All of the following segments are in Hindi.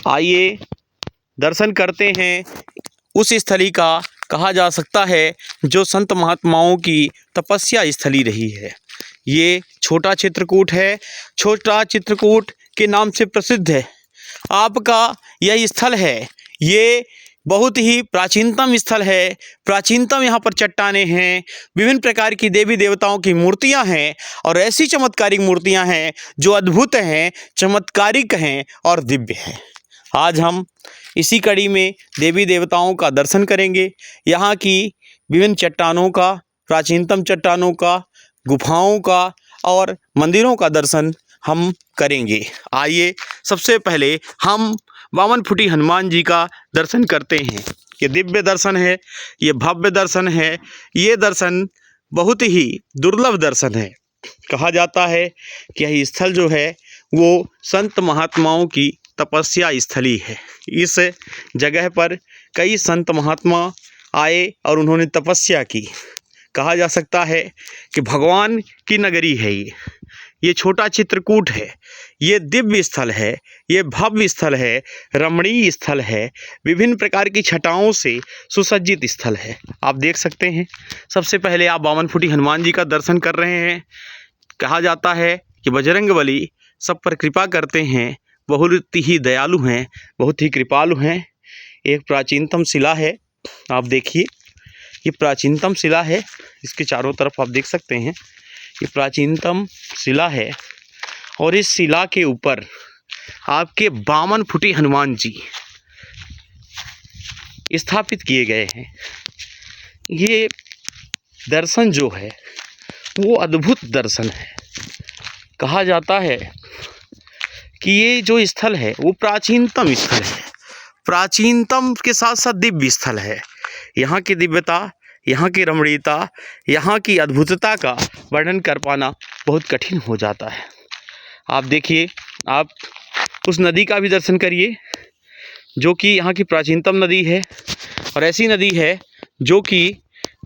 आइए दर्शन करते हैं उस स्थली का, कहा जा सकता है जो संत महात्माओं की तपस्या स्थली रही है। ये छोटा चित्रकूट है, छोटा चित्रकूट के नाम से प्रसिद्ध है। आपका यह स्थल है, ये बहुत ही प्राचीनतम स्थल है। प्राचीनतम यहाँ पर चट्टानें हैं, विभिन्न प्रकार की देवी देवताओं की मूर्तियाँ हैं और ऐसी चमत्कारिक मूर्तियाँ हैं जो अद्भुत हैं, चमत्कारिक हैं और दिव्य हैं। आज हम इसी कड़ी में देवी देवताओं का दर्शन करेंगे। यहाँ की विभिन्न चट्टानों का, प्राचीनतम चट्टानों का, गुफाओं का और मंदिरों का दर्शन हम करेंगे। आइए सबसे पहले हम 52 फुटी हनुमान जी का दर्शन करते हैं। ये दिव्य दर्शन है, ये भव्य दर्शन है, ये दर्शन बहुत ही दुर्लभ दर्शन है। कहा जाता है कि यह स्थल जो है वो संत महात्माओं की तपस्या स्थली है। इस जगह पर कई संत महात्मा आए और उन्होंने तपस्या की। कहा जा सकता है कि भगवान की नगरी है ये छोटा चित्रकूट है, ये दिव्य स्थल है, ये भव्य स्थल है, रमणीय स्थल है, विभिन्न प्रकार की छटाओं से सुसज्जित स्थल है। आप देख सकते हैं, सबसे पहले आप 52 फुटी हनुमान जी का दर्शन कर रहे हैं। कहा जाता है कि बजरंगबली सब पर कृपा करते हैं, बहुत ही दयालु हैं, बहुत ही कृपालु हैं। एक प्राचीनतम शिला है, आप देखिए, ये प्राचीनतम शिला है। इसके चारों तरफ आप देख सकते हैं, ये प्राचीनतम शिला है और इस शिला के ऊपर आपके 52 फुटी हनुमान जी स्थापित किए गए हैं। ये दर्शन जो है वो अद्भुत दर्शन है। कहा जाता है कि ये जो स्थल है वो प्राचीनतम स्थल है, प्राचीनतम के साथ साथ दिव्य स्थल है। यहाँ की दिव्यता, यहाँ की रमणीयता, यहाँ की अद्भुतता का वर्णन कर पाना बहुत कठिन हो जाता है। आप देखिए, आप उस नदी का भी दर्शन करिए जो कि यहाँ की प्राचीनतम नदी है और ऐसी नदी है जो कि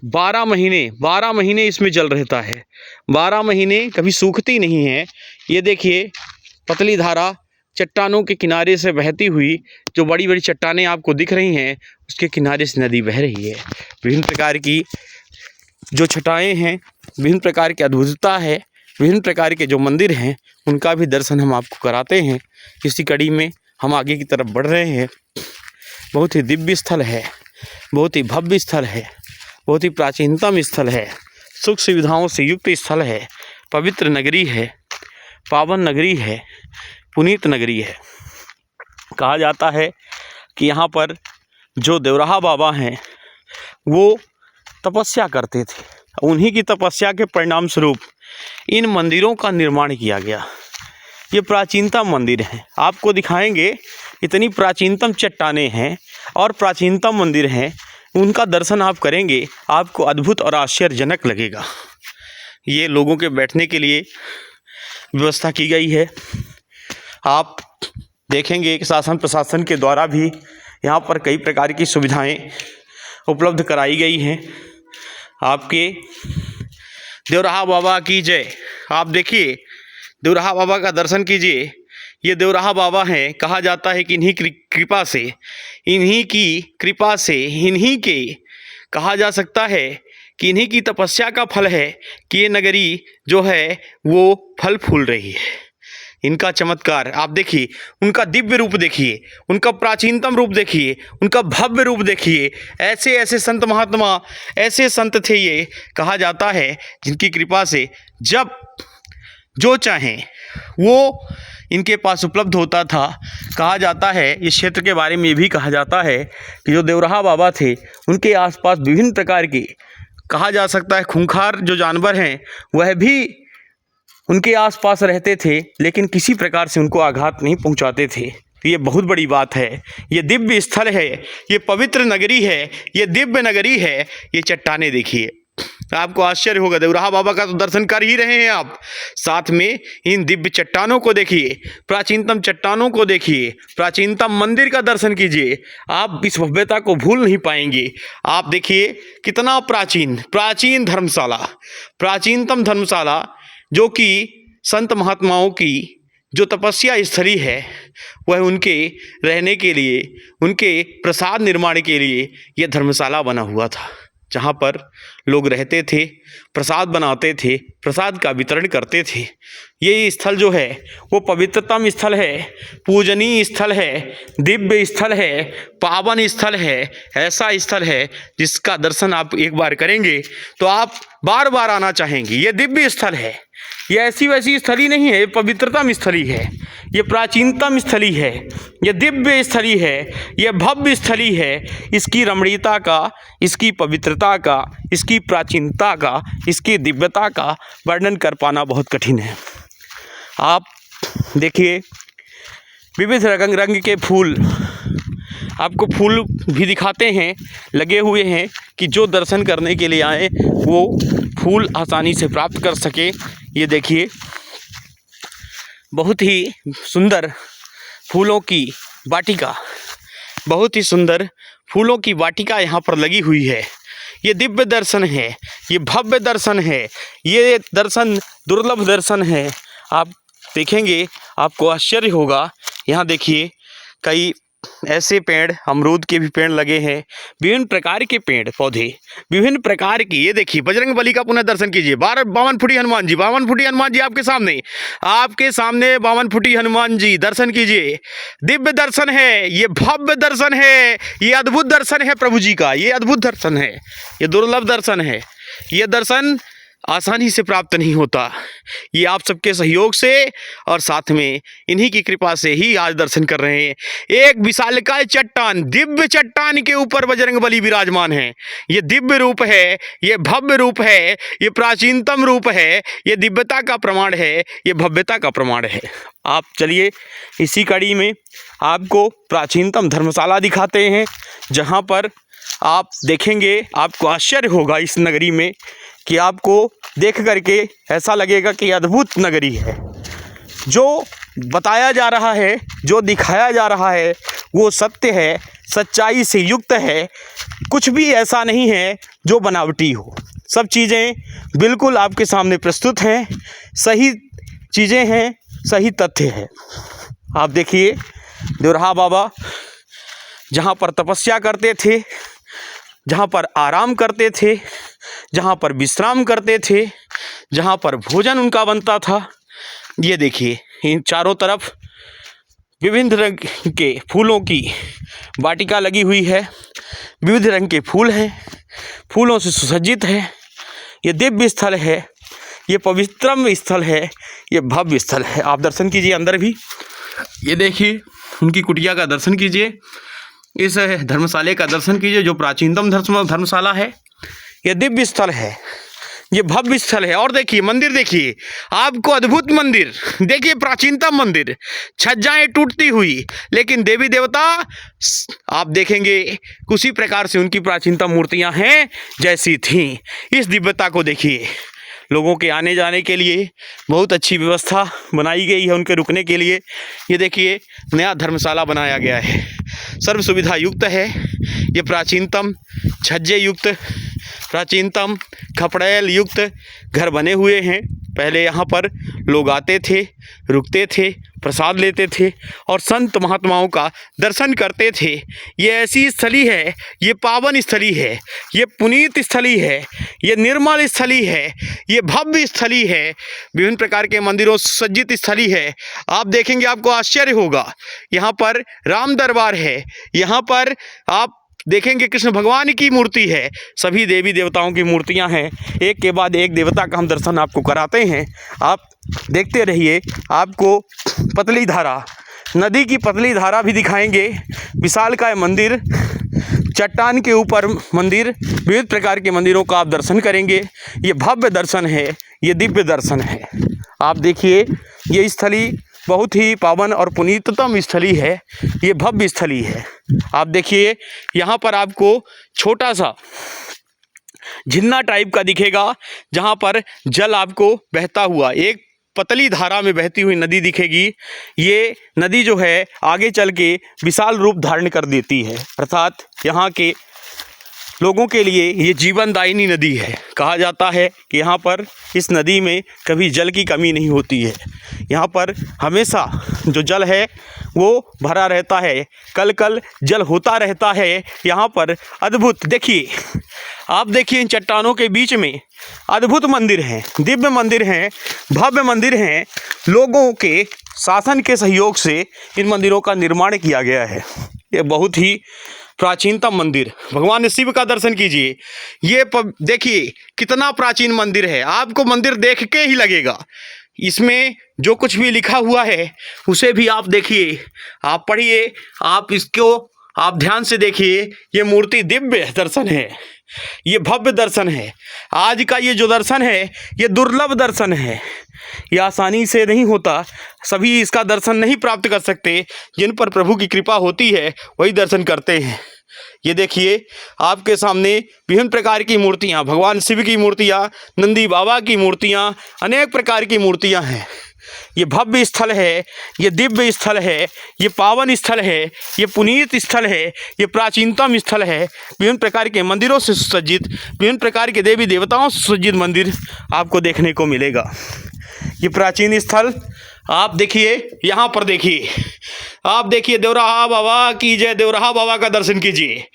12 महीने इसमें जल रहता है। 12 महीने कभी सूखती नहीं है। ये देखिए, पतली धारा चट्टानों के किनारे से बहती हुई, जो बड़ी बड़ी चट्टानें आपको दिख रही हैं उसके किनारे से नदी बह रही है। विभिन्न प्रकार की जो छटाएं हैं, विभिन्न प्रकार की अद्भुतता है, विभिन्न प्रकार के जो मंदिर हैं उनका भी दर्शन हम आपको कराते हैं। इसी कड़ी में हम आगे की तरफ बढ़ रहे हैं। बहुत ही दिव्य स्थल है, बहुत ही भव्य स्थल है, बहुत ही प्राचीनतम स्थल है, सुख सुविधाओं से युक्त स्थल है, पवित्र नगरी है, पावन नगरी है, पुनीत नगरी है। कहा जाता है कि यहाँ पर जो देवराहा बाबा हैं वो तपस्या करते थे, उन्हीं की तपस्या के परिणाम स्वरूप इन मंदिरों का निर्माण किया गया। ये प्राचीनतम मंदिर हैं, आपको दिखाएंगे। इतनी प्राचीनतम चट्टानें हैं और प्राचीनतम मंदिर हैं, उनका दर्शन आप करेंगे, आपको अद्भुत और आश्चर्यजनक लगेगा। ये लोगों के बैठने के लिए व्यवस्था की गई है। आप देखेंगे कि शासन प्रशासन के द्वारा भी यहाँ पर कई प्रकार की सुविधाएं उपलब्ध कराई गई हैं। आपके देवराहा बाबा की जय। आप देखिए, देवराहा बाबा का दर्शन कीजिए। ये देवराहा बाबा हैं। कहा जाता है कि इन्हीं की कृपा से, इन्हीं के, कहा जा सकता है कि इन्हीं की तपस्या का फल है कि ये नगरी जो है वो फल फूल रही है। इनका चमत्कार आप देखिए, उनका दिव्य रूप देखिए, उनका प्राचीनतम रूप देखिए, उनका भव्य रूप देखिए। ऐसे ऐसे संत महात्मा, ऐसे संत थे ये, कहा जाता है जिनकी कृपा से जब जो चाहें वो इनके पास उपलब्ध होता था। कहा जाता है, इस क्षेत्र के बारे में ये भी कहा जाता है कि जो देवराहा बाबा थे उनके आसपास विभिन्न प्रकार के, कहा जा सकता है खूंखार जो जानवर हैं वह भी उनके आसपास रहते थे, लेकिन किसी प्रकार से उनको आघात नहीं पहुंचाते थे। ये बहुत बड़ी बात है। ये दिव्य स्थल है, ये पवित्र नगरी है, ये दिव्य नगरी है। ये चट्टानें देखिए, आपको आश्चर्य होगा। देवराहा बाबा का तो दर्शन कर ही रहे हैं आप, साथ में इन दिव्य चट्टानों को देखिए, प्राचीनतम चट्टानों को देखिए, प्राचीनतम मंदिर का दर्शन कीजिए। आप इस भव्यता को भूल नहीं पाएंगे। आप देखिए कितना प्राचीन धर्मशाला, प्राचीनतम धर्मशाला जो कि संत महात्माओं की जो तपस्या स्थली है वह उनके रहने के लिए, उनके प्रसाद निर्माण के लिए यह धर्मशाला बना हुआ था, जहाँ पर लोग रहते थे, प्रसाद बनाते थे, प्रसाद का वितरण करते थे। ये स्थल जो है वो पवित्रतम स्थल है, पूजनीय स्थल है, दिव्य स्थल है, पावन स्थल है, ऐसा स्थल है जिसका दर्शन आप एक बार करेंगे तो आप बार बार आना चाहेंगे। ये दिव्य स्थल है, ये ऐसी वैसी स्थली नहीं है, ये पवित्रतम स्थली है, ये प्राचीनतम स्थली है, ये दिव्य स्थली है, ये भव्य स्थली है। इसकी रमणीयता का, इसकी पवित्रता का, इसकी प्राचीनता का, इसकी दिव्यता का वर्णन कर पाना बहुत कठिन है। आप देखिए विविध रंग के फूल, आपको फूल भी दिखाते हैं, लगे हुए हैं कि जो दर्शन करने के लिए आए वो फूल आसानी से प्राप्त कर सके। ये देखिए बहुत ही सुंदर फूलों की वाटिका, बहुत ही सुंदर फूलों की वाटिका यहाँ पर लगी हुई है। ये दिव्य दर्शन है, ये भव्य दर्शन है, ये दर्शन दुर्लभ दर्शन है। आप देखेंगे आपको आश्चर्य होगा। यहाँ देखिए कई ऐसे पेड़, अमरूद के भी पेड़ लगे हैं, विभिन्न प्रकार के पेड़ पौधे, विभिन्न प्रकार की। ये देखिए बजरंगबली का पुनः दर्शन कीजिए। 52 फुटी हनुमान जी, 52 फुटी हनुमान जी आपके सामने 52 फुटी हनुमान जी, दर्शन कीजिए। दिव्य दर्शन है, ये भव्य दर्शन है, ये अद्भुत दर्शन है प्रभु जी का, ये अद्भुत दर्शन है, ये दुर्लभ दर्शन है। ये दर्शन आसानी से प्राप्त नहीं होता, ये आप सबके सहयोग से और साथ में इन्हीं की कृपा से ही आज दर्शन कर रहे हैं। एक विशालकाय चट्टान, दिव्य चट्टान के ऊपर बजरंगबली विराजमान है। ये दिव्य रूप है, ये भव्य रूप है, ये प्राचीनतम रूप है, ये दिव्यता का प्रमाण है, ये भव्यता का प्रमाण है। आप चलिए इसी कड़ी में आपको प्राचीनतम धर्मशाला दिखाते हैं, जहाँ पर आप देखेंगे आपको आश्चर्य होगा इस नगरी में कि आपको देख करके ऐसा लगेगा कि अद्भुत नगरी है। जो बताया जा रहा है, जो दिखाया जा रहा है वो सत्य है, सच्चाई से युक्त है। कुछ भी ऐसा नहीं है जो बनावटी हो, सब चीज़ें बिल्कुल आपके सामने प्रस्तुत हैं, सही चीज़ें हैं, सही तथ्य है। आप देखिए देवराहा बाबा जहाँ पर तपस्या करते थे, जहाँ पर आराम करते थे, जहाँ पर विश्राम करते थे, जहाँ पर भोजन उनका बनता था। ये देखिए इन चारों तरफ विभिन्न रंग के फूलों की वाटिका लगी हुई है, विविध रंग के फूल हैं, फूलों से सुसज्जित है। ये दिव्य स्थल है, ये पवित्रम स्थल है, ये भव्य स्थल है। आप दर्शन कीजिए अंदर भी, ये देखिए उनकी कुटिया का दर्शन कीजिए, इस धर्मशाले का दर्शन कीजिए जो प्राचीनतम धर्मशाला है। ये दिव्य स्थल है, ये भव्य स्थल है। और देखिए मंदिर, देखिए आपको अद्भुत मंदिर, देखिए प्राचीनतम मंदिर, छज्जाएं टूटती हुई, लेकिन देवी देवता आप देखेंगे उसी प्रकार से उनकी प्राचीनतम मूर्तियां हैं जैसी थीं। इस दिव्यता को देखिए। लोगों के आने जाने के लिए बहुत अच्छी व्यवस्था बनाई गई है, उनके रुकने के लिए। ये देखिए नया धर्मशाला बनाया गया है, सर्व सुविधा युक्त है। ये प्राचीनतम छज्जे युक्त, प्राचीनतम खपड़ैल युक्त घर बने हुए हैं। पहले यहाँ पर लोग आते थे, रुकते थे, प्रसाद लेते थे और संत महात्माओं का दर्शन करते थे। ये ऐसी स्थली है, ये पावन स्थली है, ये पुनीत स्थली है, ये निर्मल स्थली है, ये भव्य स्थली है, विभिन्न प्रकार के मंदिरों से सज्जित स्थली है। आप देखेंगे आपको आश्चर्य होगा। यहाँ पर राम दरबार है, यहाँ पर आप देखेंगे कृष्ण भगवान की मूर्ति है, सभी देवी देवताओं की मूर्तियां हैं। एक के बाद एक देवता का हम दर्शन आपको कराते हैं, आप देखते रहिए। आपको पतली धारा, नदी की पतली धारा भी दिखाएंगे, विशालकाय मंदिर, चट्टान के ऊपर मंदिर, विविध प्रकार के मंदिरों का आप दर्शन करेंगे। ये भव्य दर्शन है, ये दिव्य दर्शन है। आप देखिए ये स्थली बहुत ही पावन और पुनीततम स्थली है, ये भव्य स्थली है। आप देखिए यहाँ पर आपको छोटा सा झरना टाइप का दिखेगा, जहाँ पर जल आपको बहता हुआ एक पतली धारा में बहती हुई नदी दिखेगी। ये नदी जो है आगे चल के विशाल रूप धारण कर देती है, अर्थात यहाँ के लोगों के लिए ये जीवनदायिनी नदी है। कहा जाता है कि यहाँ पर इस नदी में कभी जल की कमी नहीं होती है। यहाँ पर हमेशा जो जल है वो भरा रहता है, कल कल जल होता रहता है। यहाँ पर अद्भुत, देखिए आप देखिए इन चट्टानों के बीच में अद्भुत मंदिर हैं, दिव्य मंदिर हैं, भव्य मंदिर हैं। लोगों के शासन के सहयोग से इन मंदिरों का निर्माण किया गया है। ये बहुत ही प्राचीनतम मंदिर, भगवान शिव का दर्शन कीजिए। ये देखिए कितना प्राचीन मंदिर है, आपको मंदिर देख के ही लगेगा। इसमें जो कुछ भी लिखा हुआ है उसे भी आप देखिए, आप पढ़िए, आप इसको आप ध्यान से देखिए। ये मूर्ति दिव्य दर्शन है, ये भव्य दर्शन है। आज का ये जो दर्शन है ये दुर्लभ दर्शन है, ये आसानी से नहीं होता। सभी इसका दर्शन नहीं प्राप्त कर सकते। जिन पर प्रभु की कृपा होती है वही दर्शन करते हैं। ये देखिए आपके सामने विभिन्न प्रकार की मूर्तियाँ, भगवान शिव की मूर्तियाँ, नंदी बाबा की मूर्तियाँ, अनेक प्रकार की मूर्तियाँ हैं। ये भव्य स्थल है, ये दिव्य स्थल है, ये पावन स्थल है, ये पुनीत स्थल है, ये प्राचीनतम स्थल है। विभिन्न प्रकार के मंदिरों से सुसज्जित, विभिन्न प्रकार के देवी देवताओं से सुसज्जित मंदिर आपको देखने को मिलेगा। ये प्राचीन स्थल आप देखिए, यहाँ पर देखिए, आप देखिए देवराहा बाबा की जय, देवराहा बाबा का दर्शन कीजिए।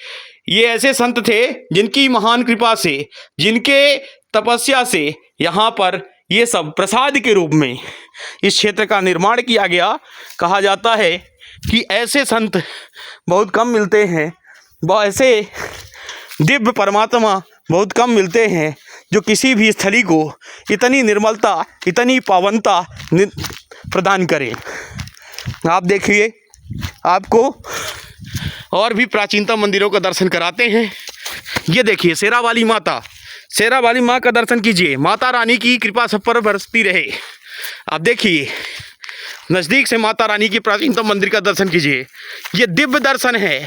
ये ऐसे संत थे जिनकी महान कृपा से, जिनके तपस्या से यहाँ पर ये सब प्रसाद के रूप में इस क्षेत्र का निर्माण किया गया। कहा जाता है कि ऐसे संत बहुत कम मिलते हैं, ऐसे दिव्य परमात्मा बहुत कम मिलते हैं जो किसी भी स्थली को इतनी निर्मलता, इतनी पावनता प्रदान करें। आप देखिए, आपको और भी प्राचीनतम मंदिरों का दर्शन कराते हैं। ये देखिए शेरावाली माता, शेरावाली माँ का दर्शन कीजिए। माता रानी की कृपा सब पर बरसती रहे। आप देखिए नज़दीक से माता रानी के प्राचीनतम मंदिर का दर्शन कीजिए। ये दिव्य दर्शन है,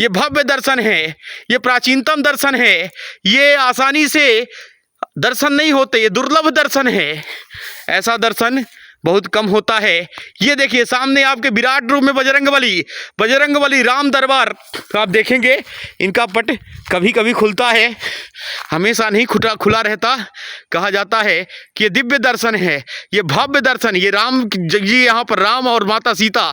ये भव्य दर्शन है, ये प्राचीनतम दर्शन है। ये आसानी से दर्शन नहीं होते, ये दुर्लभ दर्शन है। ऐसा दर्शन बहुत कम होता है। ये देखिए सामने आपके विराट रूप में बजरंगबली राम दरबार आप देखेंगे। इनका पट कभी कभी खुलता है, हमेशा नहीं खुला रहता। कहा जाता है कि ये दिव्य दर्शन है, ये भव्य दर्शन। ये राम जी, यहाँ पर राम और माता सीता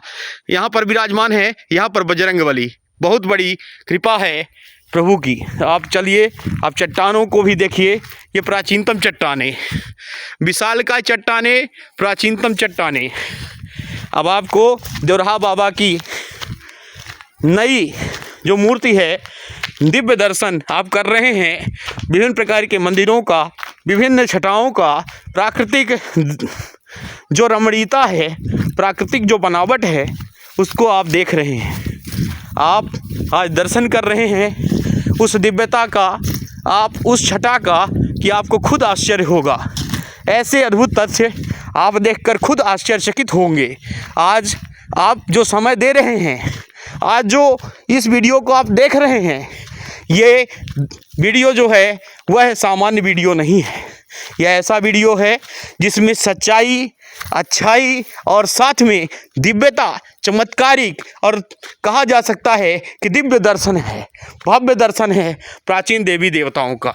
यहाँ पर विराजमान है, यहाँ पर बजरंगबली। बहुत बड़ी कृपा है प्रभु की। आप चलिए, आप चट्टानों को भी देखिए। ये प्राचीनतम चट्टानें, विशालकाय चट्टानें, प्राचीनतम चट्टानें। अब आपको देवराहा बाबा की नई जो मूर्ति है, दिव्य दर्शन आप कर रहे हैं। विभिन्न प्रकार के मंदिरों का, विभिन्न छटाओं का, प्राकृतिक जो रमणीयता है, प्राकृतिक जो बनावट है, उसको आप देख रहे हैं। आप आज दर्शन कर रहे हैं उस दिव्यता का, आप उस छटा का, कि आपको खुद आश्चर्य होगा। ऐसे अद्भुत तथ्य आप देखकर खुद आश्चर्यचकित होंगे। आज आप जो समय दे रहे हैं, आज जो इस वीडियो को आप देख रहे हैं, ये वीडियो जो है वह सामान्य वीडियो नहीं है। यह ऐसा वीडियो है जिसमें सच्चाई, अच्छाई और साथ में दिव्यता, चमत्कारिक और कहा जा सकता है कि दिव्य दर्शन है, भव्य दर्शन है प्राचीन देवी देवताओं का।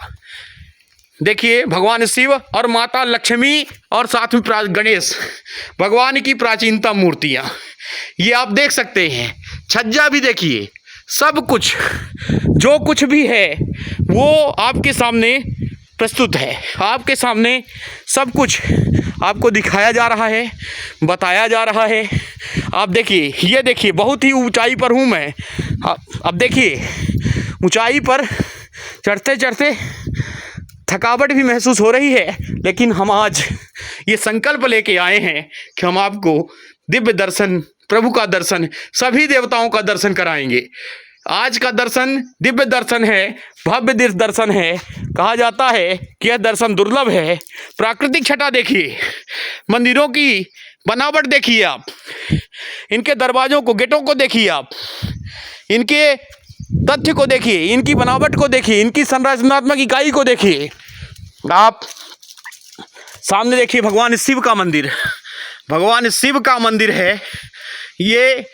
देखिए भगवान शिव और माता लक्ष्मी और साथ में गणेश भगवान की प्राचीनतम मूर्तियाँ ये आप देख सकते हैं। छज्जा भी देखिए, सब कुछ जो कुछ भी है वो आपके सामने प्रस्तुत है। आपके सामने सब कुछ आपको दिखाया जा रहा है, बताया जा रहा है। आप देखिए, ये देखिए बहुत ही ऊंचाई पर हूँ मैं। अब देखिए ऊंचाई पर चढ़ते चढ़ते थकावट भी महसूस हो रही है, लेकिन हम आज ये संकल्प लेके आए हैं कि हम आपको दिव्य दर्शन, प्रभु का दर्शन, सभी देवताओं का दर्शन कराएंगे। आज का दर्शन दिव्य दर्शन है, भव्य दर्शन है। कहा जाता है कि यह दर्शन दुर्लभ है। प्राकृतिक छटा देखिए, मंदिरों की बनावट देखिए आप, इनके दरवाजों को, गेटों को देखिए आप, इनके तथ्य को देखिए, इनकी बनावट को देखिए, इनकी संरचनात्मक इकाई को देखिए। आप सामने देखिए भगवान शिव का मंदिर, भगवान शिव का मंदिर है। ये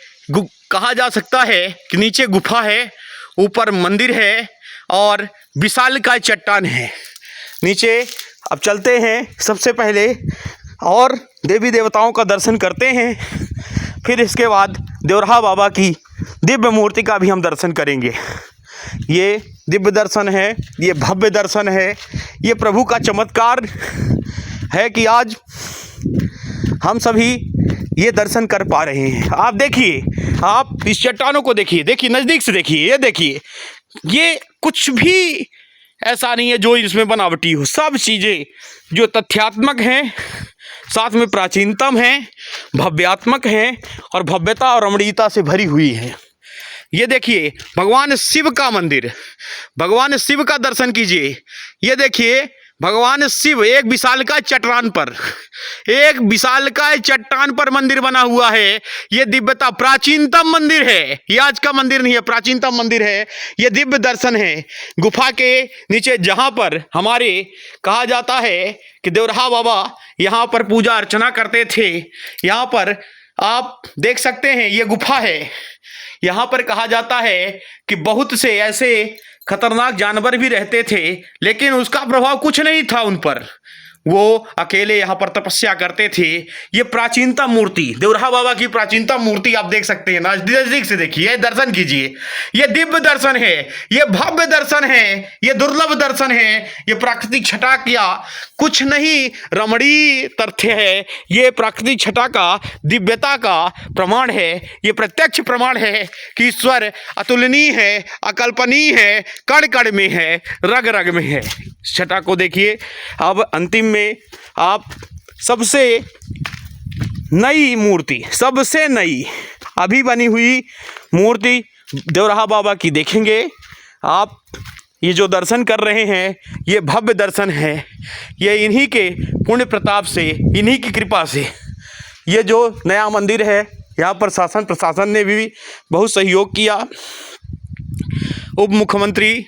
कहा जा सकता है कि नीचे गुफा है, ऊपर मंदिर है और विशालकाय चट्टान है। नीचे अब चलते हैं, सबसे पहले और देवी देवताओं का दर्शन करते हैं, फिर इसके बाद देवराहा बाबा की दिव्य मूर्ति का भी हम दर्शन करेंगे। ये दिव्य दर्शन है, ये भव्य दर्शन है, ये प्रभु का चमत्कार है कि आज हम सभी ये दर्शन कर पा रहे हैं। आप देखिए, आप इस चट्टानों को देखिए, देखिए नज़दीक से देखिए, ये देखिए, ये कुछ भी ऐसा नहीं है जो इसमें बनावटी हो। सब चीज़ें जो तथ्यात्मक हैं, साथ में प्राचीनतम हैं, भव्यात्मक हैं और भव्यता और रमणीयता से भरी हुई हैं। ये देखिए भगवान शिव का मंदिर, भगवान शिव का दर्शन कीजिए। ये देखिए भगवान शिव एक विशालकाय चट्टान पर, एक विशालकाय चट्टान पर मंदिर बना हुआ है। ये दिव्यता, प्राचीनतम मंदिर है, ये आज का मंदिर नहीं है, प्राचीनतम मंदिर है। ये दिव्य दर्शन है। गुफा के नीचे जहाँ पर हमारे कहा जाता है कि देवराहा बाबा यहाँ पर पूजा अर्चना करते थे, यहाँ पर आप देख सकते हैं ये गुफा है। यहाँ पर कहा जाता है कि बहुत से ऐसे खतरनाक जानवर भी रहते थे, लेकिन उसका प्रभाव कुछ नहीं था उन पर। वो अकेले यहाँ पर तपस्या करते थे। ये प्राचीनतम मूर्ति, देवराहा बाबा की प्राचीनतम मूर्ति आप देख सकते हैं, नजदीक से देखिए, दर्शन कीजिए। ये दिव्य दर्शन है, ये भव्य दर्शन है, ये दुर्लभ दर्शन है, ये प्राकृतिक छटा या कुछ नहीं रमणीय तथ्य है। ये प्राकृतिक छटा का दिव्यता का प्रमाण है। ये प्रत्यक्ष प्रमाण है कि ईश्वर अतुलनीय है, अकल्पनीय है, कण कण में है, रग रग में है। छटा को देखिए। अब अंतिम में आप सबसे नई मूर्ति, सबसे नई अभी बनी हुई मूर्ति देवराहा बाबा की देखेंगे। आप ये जो दर्शन कर रहे हैं, ये भव्य दर्शन है। ये इन्हीं के पुण्य प्रताप से, इन्हीं की कृपा से ये जो नया मंदिर है, यहाँ पर शासन प्रशासन ने भी बहुत सहयोग किया। उप मुख्यमंत्री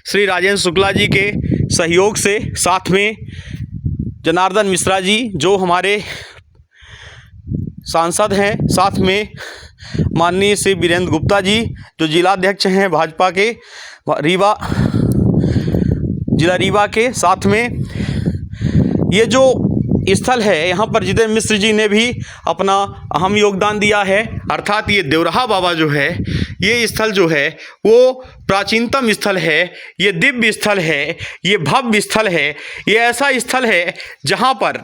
श्री राजेंद्र शुक्ला जी के सहयोग से, साथ में जनार्दन मिश्रा जी जो हमारे सांसद हैं, साथ में माननीय श्री वीरेंद्र गुप्ता जी जो जिलाध्यक्ष हैं भाजपा के रीवा, जिला रीवा के, साथ में ये जो स्थल है यहाँ पर जितेंद्र मिश्र जी ने भी अपना अहम योगदान दिया है। अर्थात ये देवराहा बाबा जो है, ये स्थल जो है वो प्राचीनतम स्थल है, ये दिव्य स्थल है, ये भव्य स्थल है। ये ऐसा स्थल है जहाँ पर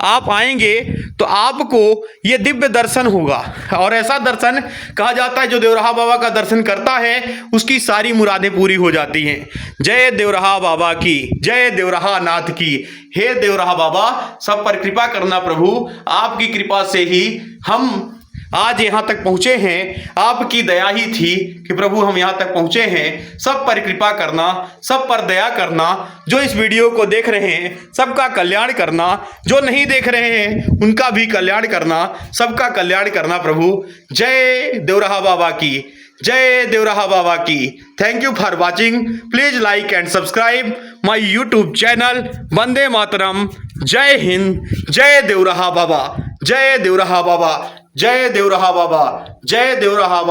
आप आएंगे तो आपको ये दिव्य दर्शन होगा। और ऐसा दर्शन कहा जाता है जो देवराहा बाबा का दर्शन करता है उसकी सारी मुरादें पूरी हो जाती हैं। जय देवराहा बाबा की, जय देवराहा नाथ की। हे देवराहा बाबा, सब पर कृपा करना प्रभु, आपकी कृपा से ही हम आज यहाँ तक पहुँचे हैं। आपकी दया ही थी कि प्रभु हम यहाँ तक पहुँचे हैं। सब पर कृपा करना, सब पर दया करना। जो इस वीडियो को देख रहे हैं सबका कल्याण करना, जो नहीं देख रहे हैं उनका भी कल्याण करना, सबका कल्याण करना प्रभु। जय देवराहा बाबा की, जय देवराहा बाबा की। Thank you for watching. Please like and subscribe my YouTube channel वंदे मातरम। जय हिंद, जय देवराहा बाबा, जय देवराहा बाबा, जय देवराहा बाबा, जय देवराहा बाबा।